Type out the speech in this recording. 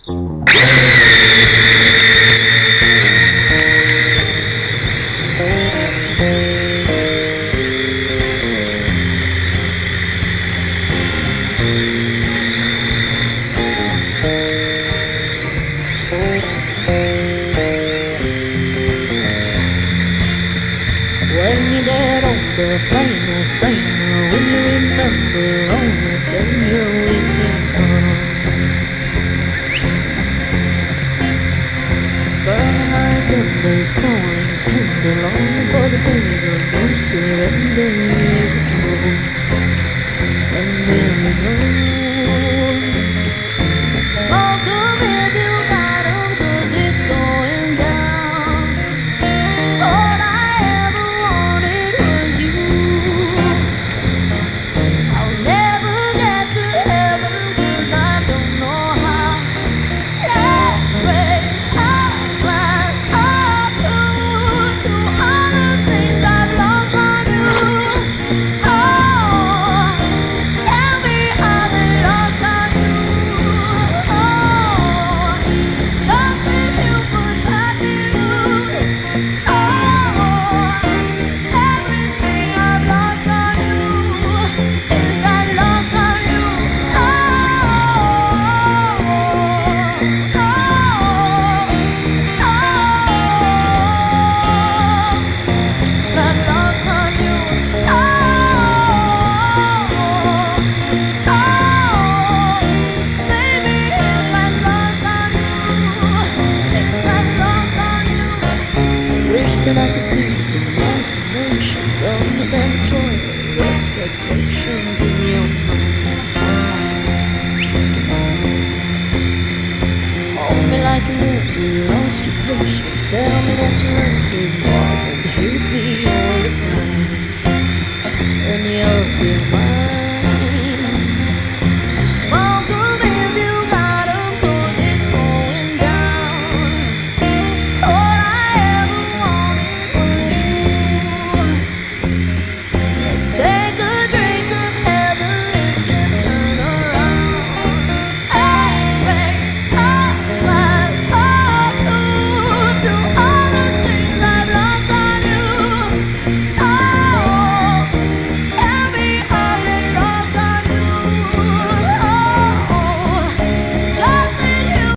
When you get older, plain or saner, will you remember all the danger we came from? Burning like embers, falling tender, long for the days of no surrender years ago. And will you know? Smoke 'em if you got 'em, 'cause it's going down. All I ever wanted was you. I'll never get to heaven 'cause I don't know how. Let's raise our glass up to all the things I've lost on you. Oh, tell me how they lost on you. Oh, just as you could cut me loose. Oh, everything I've lost on you is that lost on you. Oh, that lost on you. Baby, is that lost on you? Is that lost on you? Wish that I could see the machinations, understand the joy of the expectations in your mind. Hold me like you never lost your patience. Tell me that you love me.